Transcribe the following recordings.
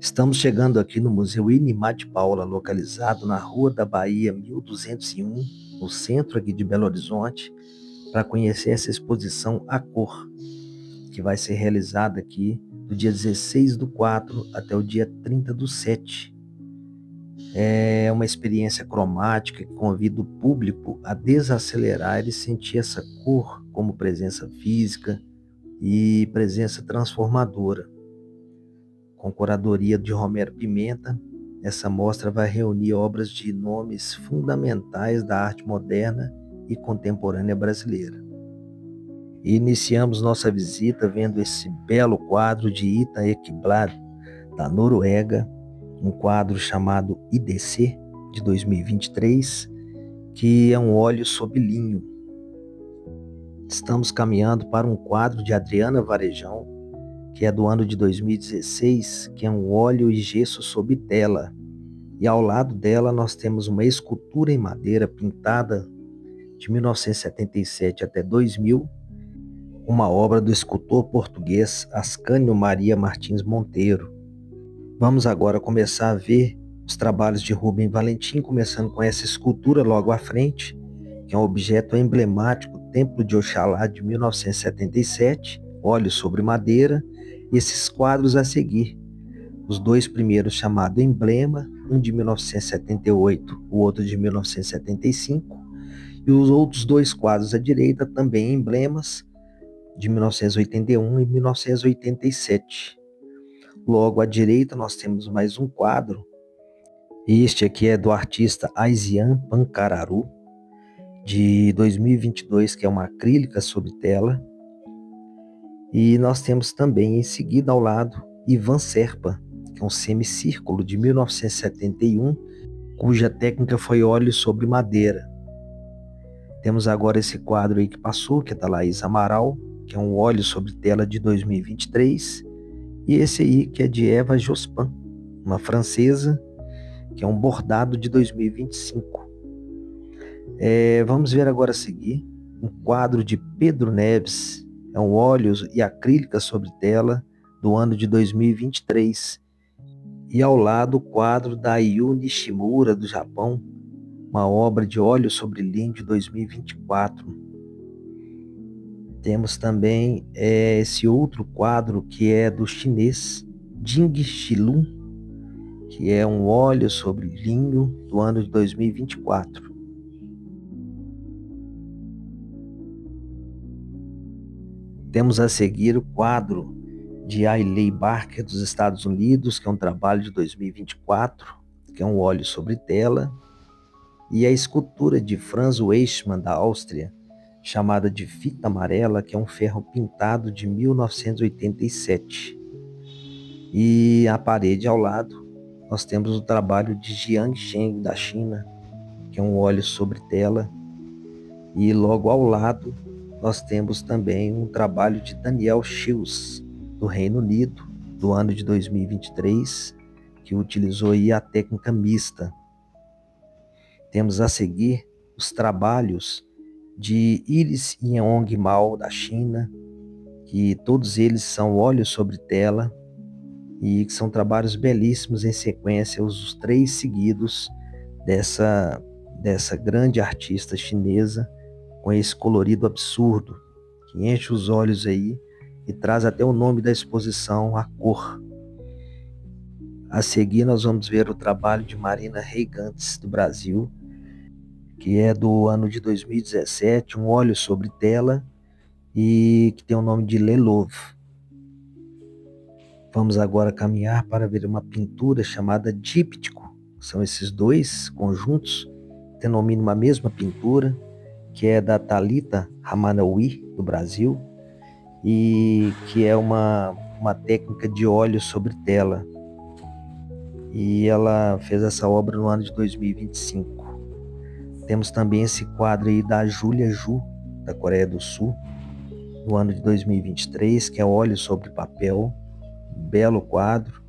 Estamos chegando aqui no Museu Inimar de Paula, localizado na Rua da Bahia 1201, no centro aqui de Belo Horizonte, para conhecer essa exposição A Cor, que vai ser realizada aqui do dia 16/4 até o dia 30/7. É uma experiência cromática que convida o público a desacelerar e sentir essa cor como presença física e presença transformadora. Com curadoria de Romero Pimenta, essa mostra vai reunir obras de nomes fundamentais da arte moderna e contemporânea brasileira. E iniciamos nossa visita vendo esse belo quadro de Ita Ekblad, da Noruega, um quadro chamado IDC, de 2023, que é um óleo sob linho. Estamos caminhando para um quadro de Adriana Varejão, que é do ano de 2016, que é um óleo e gesso sob tela. E ao lado dela nós temos uma escultura em madeira pintada de 1977 até 2000, uma obra do escultor português Ascânio Maria Martins Monteiro. Vamos agora começar a ver os trabalhos de Rubem Valentim, começando com essa escultura logo à frente, que é um objeto emblemático, Templo de Oxalá de 1977, óleo sobre madeira, e esses quadros a seguir. Os dois primeiros chamados Emblema, um de 1978, o outro de 1975, e os outros dois quadros à direita também emblemas, de 1981 e 1987. Logo à direita nós temos mais um quadro. Este aqui é do artista Aizian Pancararu, de 2022, que é uma acrílica sobre tela. E nós temos também em seguida ao lado Ivan Serpa, que é um semicírculo de 1971, cuja técnica foi óleo sobre madeira. Temos agora esse quadro aí que passou, que é da Laís Amaral, que é um óleo sobre tela de 2023, e esse aí que é de Eva Jospin, uma francesa, que é um bordado de 2025. Vamos ver agora a seguir um quadro de Pedro Neves, é um óleo e acrílica sobre tela do ano de 2023. E ao lado o quadro da Ayu Nishimura, do Japão, uma obra de óleo sobre linho de 2024. Temos também esse outro quadro que é do chinês Jing Shilun, que é um óleo sobre linho do ano de 2024. Temos a seguir o quadro de Ailey Barker, dos Estados Unidos, que é um trabalho de 2024, que é um óleo sobre tela, e a escultura de Franz Weichmann, da Áustria, chamada de Fita Amarela, que é um ferro pintado de 1987. E a parede ao lado, nós temos o trabalho de Jiang Sheng, da China, que é um óleo sobre tela, e logo ao lado nós temos também um trabalho de Daniel Shields, do Reino Unido, do ano de 2023, que utilizou aí a técnica mista. Temos a seguir os trabalhos de Iris Yeong Mao, da China, que todos eles são óleos sobre tela e que são trabalhos belíssimos em sequência, os três seguidos dessa grande artista chinesa, com esse colorido absurdo, que enche os olhos aí e traz até o nome da exposição, A Cor. A seguir nós vamos ver o trabalho de Marina Reigantes, do Brasil, que é do ano de 2017, um óleo sobre tela e que tem o nome de Lelove. Vamos agora caminhar para ver uma pintura chamada Díptico. São esses dois conjuntos, denominam uma mesma pintura, que é da Thalita Ramanawi, do Brasil, e que é uma técnica de óleo sobre tela. E ela fez essa obra no ano de 2025. Temos também esse quadro aí da Julia Ju, da Coreia do Sul, no ano de 2023, que é óleo sobre papel, um belo quadro.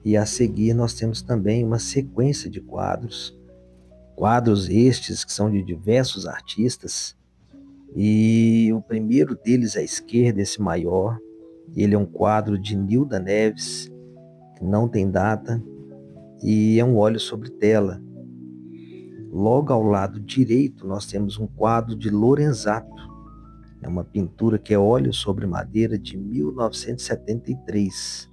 E a seguir nós temos também uma sequência de quadros estes que são de diversos artistas, e o primeiro deles à esquerda, esse maior, ele é um quadro de Nilda Neves, não tem data e é um óleo sobre tela. Logo ao lado direito nós temos um quadro de Lorenzato. É uma pintura que é óleo sobre madeira de 1973.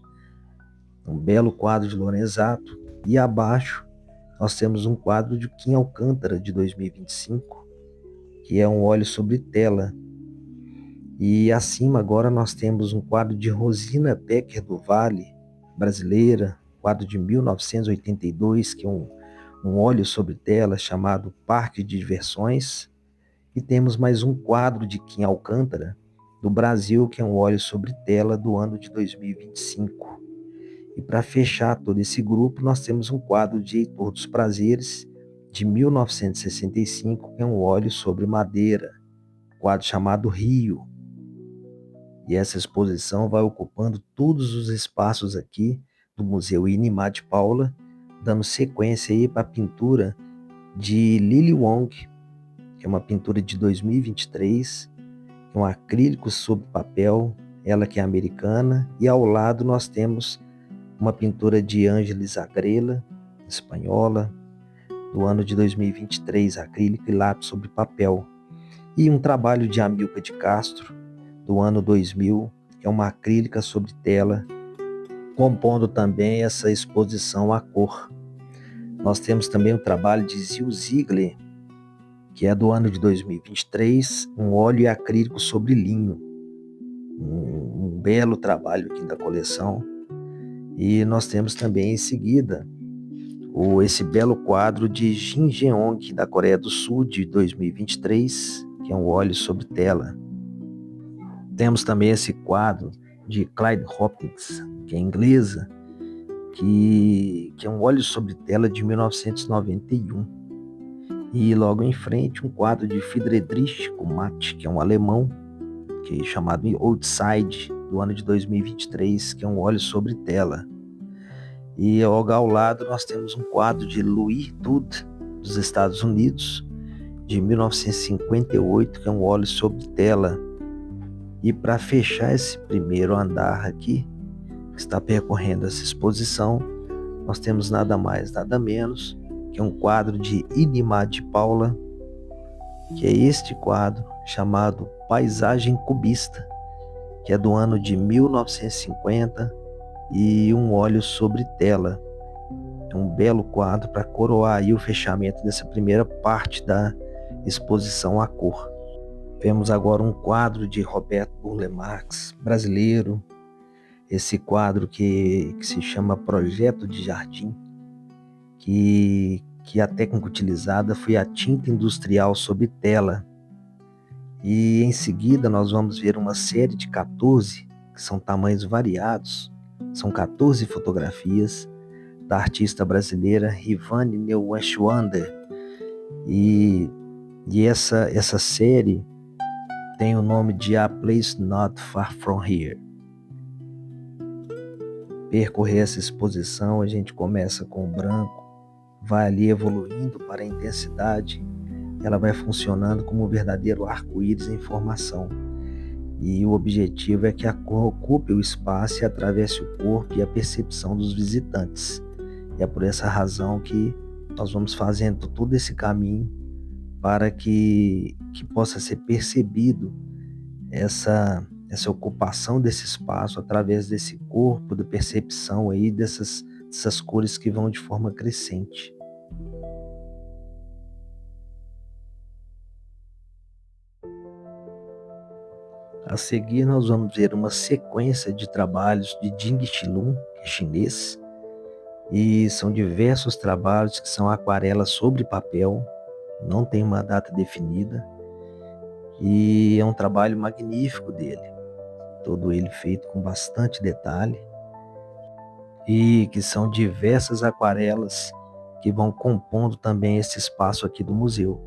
Um belo quadro de Lorenzato. E abaixo nós temos um quadro de Kim Alcântara de 2025, que é um óleo sobre tela. E acima agora nós temos um quadro de Rosina Becker do Vale, brasileira, quadro de 1982, que é um óleo sobre tela chamado Parque de Diversões. E temos mais um quadro de Kim Alcântara, do Brasil, que é um óleo sobre tela do ano de 2025. E para fechar todo esse grupo, nós temos um quadro de Heitor dos Prazeres, de 1965, que é um óleo sobre madeira, quadro chamado Rio. E essa exposição vai ocupando todos os espaços aqui do Museu Inimar de Paula, dando sequência aí para a pintura de Lily Wong, que é uma pintura de 2023, que é um acrílico sobre papel, ela que é americana, e ao lado nós temos uma pintura de Ángeles Agrela, espanhola, do ano de 2023, acrílico e lápis sobre papel, e um trabalho de Amilcar de Castro, do ano 2000, que é uma acrílica sobre tela, compondo também essa exposição à cor. Nós temos também o trabalho de Zil Zigler, que é do ano de 2023, um óleo e acrílico sobre linho. Um belo trabalho aqui da coleção. E nós temos também em seguida esse belo quadro de Jin Jeong, da Coreia do Sul, de 2023, que é um óleo sobre tela. Temos também esse quadro de Clyde Hopkins, que é inglesa, que é um óleo sobre tela de 1991. E logo em frente um quadro de Friedrich Matt, que é um alemão, que é chamado Outside, do ano de 2023, que é um óleo sobre tela. E logo ao lado nós temos um quadro de Louis Dude, dos Estados Unidos, de 1958, que é um óleo sobre tela. E para fechar esse primeiro andar aqui, que está percorrendo essa exposição, nós temos nada mais, nada menos, que é um quadro de Inimar de Paula, que é este quadro chamado Paisagem Cubista, que é do ano de 1950, e um óleo sobre tela. É um belo quadro para coroar aí o fechamento dessa primeira parte da exposição à cor. Vemos agora um quadro de Roberto Burle Marx, brasileiro. Esse quadro que se chama Projeto de Jardim, que a técnica utilizada foi a tinta industrial sobre tela. E em seguida nós vamos ver uma série de 14, que são tamanhos variados, são 14 fotografias da artista brasileira Rivane Neuschwander. E essa série tem o nome de A Place Not Far From Here. Percorrer essa exposição, a gente começa com o branco, vai ali evoluindo para a intensidade, ela vai funcionando como um verdadeiro arco-íris em formação. E o objetivo é que a cor ocupe o espaço e atravesse o corpo e a percepção dos visitantes. E é por essa razão que nós vamos fazendo todo esse caminho para que possa ser percebido essa ocupação desse espaço através desse corpo, da percepção aí dessas cores que vão de forma crescente. A seguir nós vamos ver uma sequência de trabalhos de Ding Qilun, que é chinês, e são diversos trabalhos que são aquarelas sobre papel, não tem uma data definida, e é um trabalho magnífico dele, todo ele feito com bastante detalhe, e que são diversas aquarelas que vão compondo também esse espaço aqui do museu.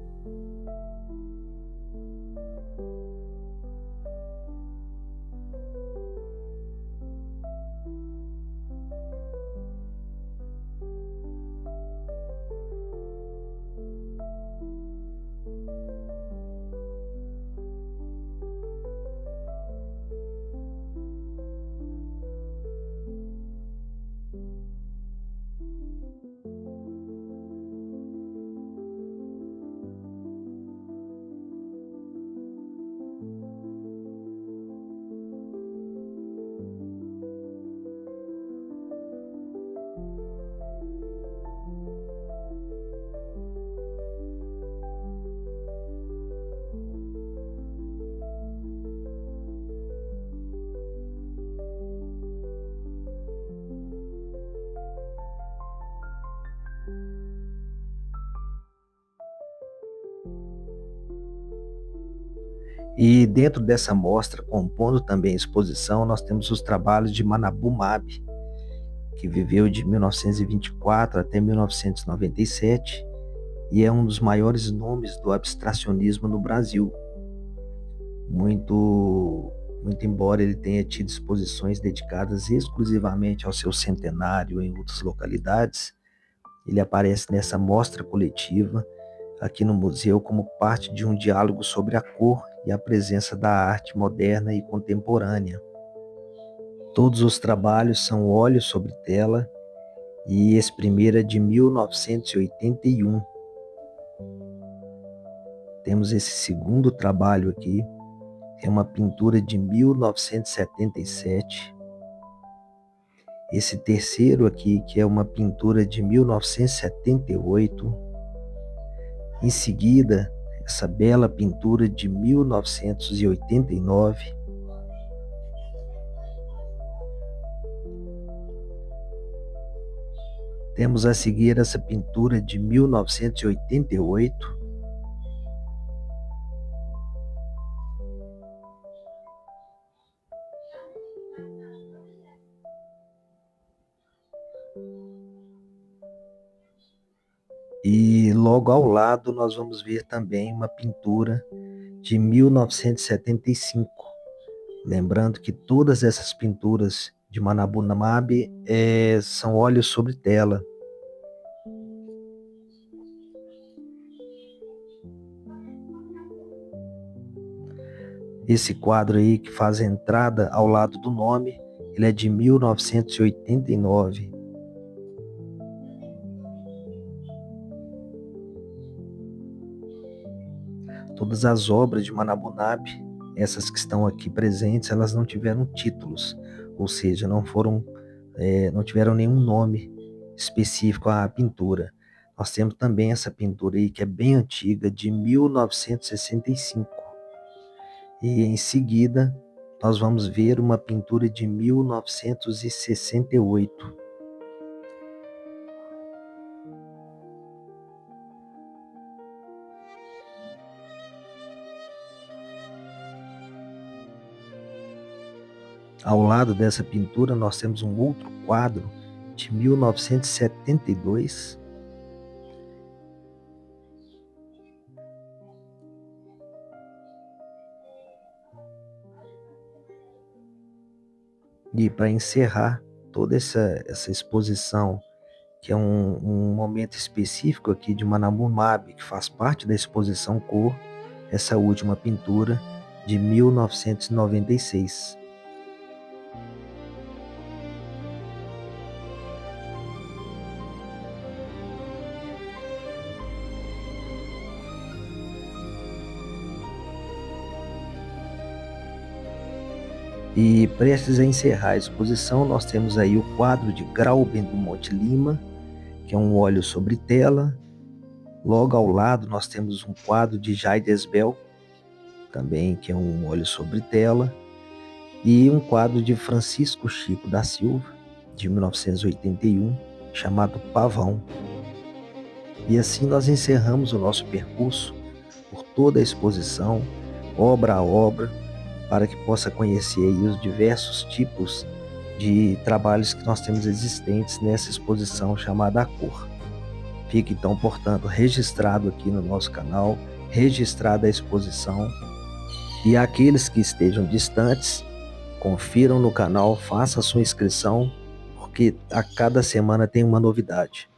E dentro dessa mostra, compondo também a exposição, nós temos os trabalhos de Manabu Mab, que viveu de 1924 até 1997 e é um dos maiores nomes do abstracionismo no Brasil. Muito embora ele tenha tido exposições dedicadas exclusivamente ao seu centenário em outras localidades, ele aparece nessa mostra coletiva aqui no museu como parte de um diálogo sobre a cor e a presença da arte moderna e contemporânea. Todos os trabalhos são óleo sobre tela e esse primeiro é de 1981. Temos esse segundo trabalho aqui, é uma pintura de 1977. Esse terceiro aqui, que é uma pintura de 1978. Em seguida, essa bela pintura de 1989. Temos a seguir essa pintura de 1988. E logo ao lado nós vamos ver também uma pintura de 1975. Lembrando que todas essas pinturas de Manabu Mab são óleos sobre tela. Esse quadro aí que faz a entrada ao lado do nome, ele é de 1989. Todas as obras de Manabu Mab, essas que estão aqui presentes, elas não tiveram títulos, ou seja, não tiveram nenhum nome específico à pintura. Nós temos também essa pintura aí que é bem antiga, de 1965. E em seguida, nós vamos ver uma pintura de 1968. Ao lado dessa pintura, nós temos um outro quadro de 1972. E para encerrar toda essa exposição, que é um momento específico aqui de Manabu Mab, que faz parte da exposição Cor, essa última pintura de 1996. E prestes a encerrar a exposição, nós temos aí o quadro de Grauben do Monte Lima, que é um óleo sobre tela. Logo ao lado nós temos um quadro de Jaides Bell, também que é um óleo sobre tela, e um quadro de Francisco Chico da Silva, de 1981, chamado Pavão. E assim nós encerramos o nosso percurso por toda a exposição, obra a obra, para que possa conhecer aí os diversos tipos de trabalhos que nós temos existentes nessa exposição chamada A Cor. Fique então, portanto, registrado aqui no nosso canal, registrada a exposição. E aqueles que estejam distantes, confiram no canal, faça a sua inscrição, porque a cada semana tem uma novidade.